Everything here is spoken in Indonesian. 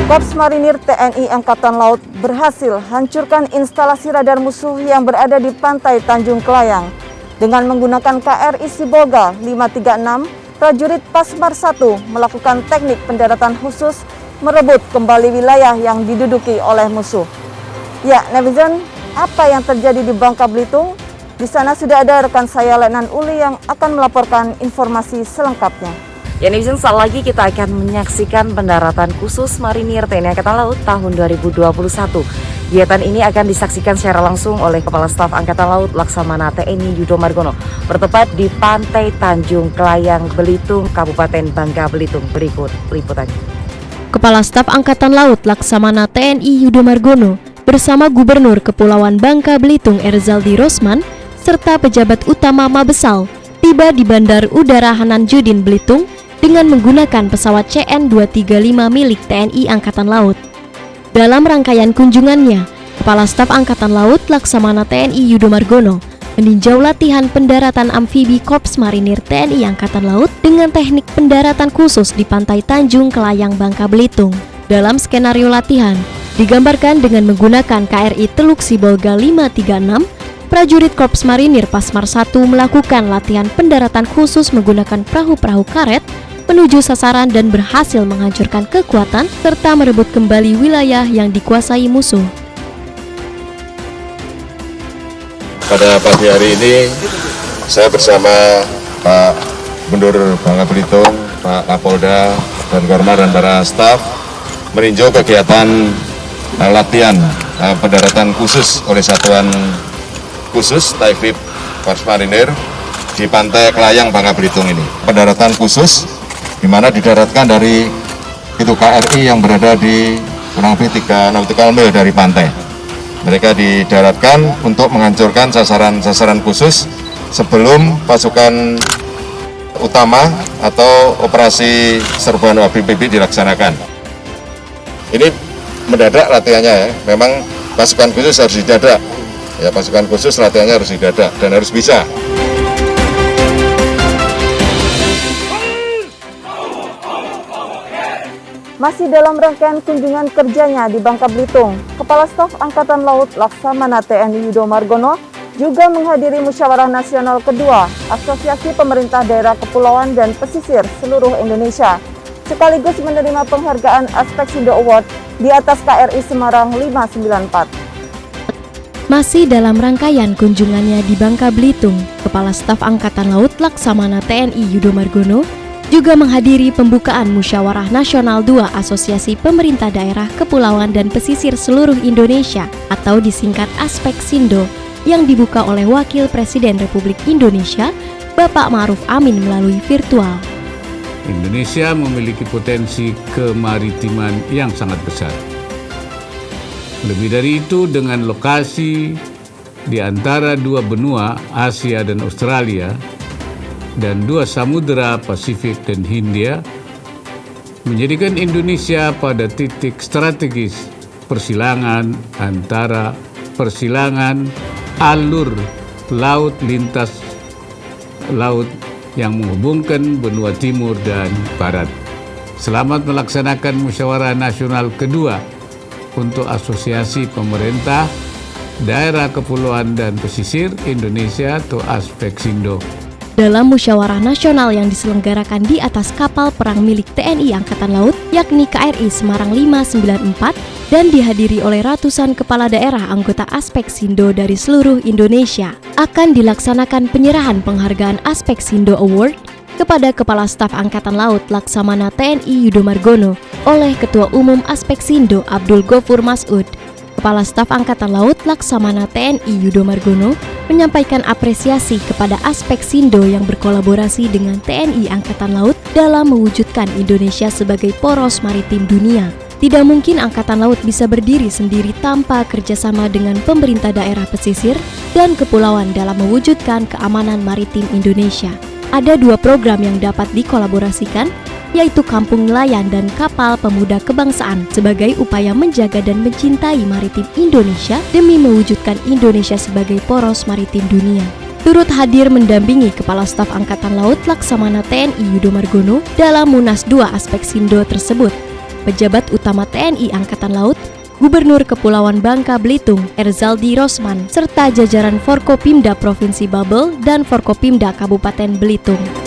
Korps Marinir TNI Angkatan Laut berhasil hancurkan instalasi radar musuh yang berada di pantai Tanjung Kelayang. Dengan menggunakan KRI Sibolga 536, prajurit Pasmar 1 melakukan teknik pendaratan khusus merebut kembali wilayah yang diduduki oleh musuh. Ya, netizen, apa yang terjadi di Bangka Belitung? Di sana sudah ada rekan saya Letnan Uli yang akan melaporkan informasi selengkapnya. Ya netizen, saat lagi kita akan menyaksikan pendaratan khusus Marinir TNI Angkatan Laut tahun 2021. Kegiatan ini akan disaksikan secara langsung oleh Kepala Staf Angkatan Laut Laksamana TNI Yudo Margono bertepat di Pantai Tanjung Kelayang, Belitung, Kabupaten Bangka Belitung. Berikut liputannya. Kepala Staf Angkatan Laut Laksamana TNI Yudo Margono bersama Gubernur Kepulauan Bangka Belitung Erzaldi Rosman serta pejabat utama Mabesal tiba di Bandar Udara Hanan Judin Belitung dengan menggunakan pesawat CN-235 milik TNI Angkatan Laut. Dalam rangkaian kunjungannya, Kepala Staf Angkatan Laut Laksamana TNI Yudo Margono meninjau latihan pendaratan amfibi Korps Marinir TNI Angkatan Laut dengan teknik pendaratan khusus di Pantai Tanjung Kelayang, Bangka Belitung. Dalam skenario latihan, digambarkan dengan menggunakan KRI Teluk Sibolga 536, prajurit Korps Marinir Pasmar 1 melakukan latihan pendaratan khusus menggunakan perahu-perahu karet menuju sasaran dan berhasil menghancurkan kekuatan serta merebut kembali wilayah yang dikuasai musuh. Pada pagi hari ini, saya bersama Pak Gubernur Bangka Belitung, Pak Kapolda, dan Kormar dan para staf meninjau kegiatan latihan pendaratan khusus oleh Satuan Khusus Taifib Korps Marinir di Pantai Kelayang, Bangka Belitung ini. Pendaratan khusus di mana didaratkan dari itu KRI yang berada di kurang lebih 3 nautical mil dari pantai. Mereka didaratkan untuk menghancurkan sasaran-sasaran khusus sebelum pasukan utama atau operasi serbuan WABIB dilaksanakan. Ini mendadak latihannya ya, memang pasukan khusus harus didadak. Ya, pasukan khusus latihannya harus didadak dan harus bisa. Masih dalam rangkaian kunjungan kerjanya di Bangka Belitung, Kepala Staf Angkatan Laut Laksamana TNI Yudo Margono juga menghadiri Musyawarah Nasional kedua Asosiasi Pemerintah Daerah Kepulauan dan Pesisir seluruh Indonesia, sekaligus menerima penghargaan Aspek Sindo Award di atas KRI Semarang 594. Masih dalam rangkaian kunjungannya di Bangka Belitung, Kepala Staf Angkatan Laut Laksamana TNI Yudo Margono juga menghadiri pembukaan Musyawarah Nasional 2 Asosiasi Pemerintah Daerah Kepulauan dan Pesisir seluruh Indonesia atau disingkat Aspek Sindo yang dibuka oleh Wakil Presiden Republik Indonesia Bapak Ma'ruf Amin melalui virtual. Indonesia memiliki potensi kemaritiman yang sangat besar. Lebih dari itu, dengan lokasi di antara 2 benua Asia dan Australia dan 2 samudera Pasifik dan Hindia, menjadikan Indonesia pada titik strategis persilangan antara persilangan alur laut lintas laut yang menghubungkan benua timur dan barat. Selamat melaksanakan Musyawarah Nasional kedua untuk Asosiasi Pemerintah Daerah Kepulauan dan Pesisir Indonesia atau Aspek Sindo. Dalam musyawarah nasional yang diselenggarakan di atas kapal perang milik TNI Angkatan Laut, yakni KRI Semarang 594, dan dihadiri oleh ratusan kepala daerah anggota Aspek Sindo dari seluruh Indonesia, akan dilaksanakan penyerahan penghargaan Aspek Sindo Award kepada Kepala Staf Angkatan Laut Laksamana TNI Yudo Margono oleh Ketua Umum Aspek Sindo Abdul Ghafur Mas'ud. Kepala Staf Angkatan Laut Laksamana TNI Yudo Margono menyampaikan apresiasi kepada Aspek Sindo yang berkolaborasi dengan TNI Angkatan Laut dalam mewujudkan Indonesia sebagai poros maritim dunia. Tidak mungkin Angkatan Laut bisa berdiri sendiri tanpa kerjasama dengan pemerintah daerah pesisir dan kepulauan dalam mewujudkan keamanan maritim Indonesia. Ada 2 program yang dapat dikolaborasikan, yaitu Kampung Nelayan dan Kapal Pemuda Kebangsaan sebagai upaya menjaga dan mencintai maritim Indonesia demi mewujudkan Indonesia sebagai poros maritim dunia. Turut hadir mendampingi Kepala Staf Angkatan Laut Laksamana TNI Yudo Margono dalam Munas 2 Aspek Sindo tersebut. pejabat utama TNI Angkatan Laut, Gubernur Kepulauan Bangka Belitung, Erzaldi Rosman, serta jajaran Forkopimda Provinsi Babel dan Forkopimda Kabupaten Belitung.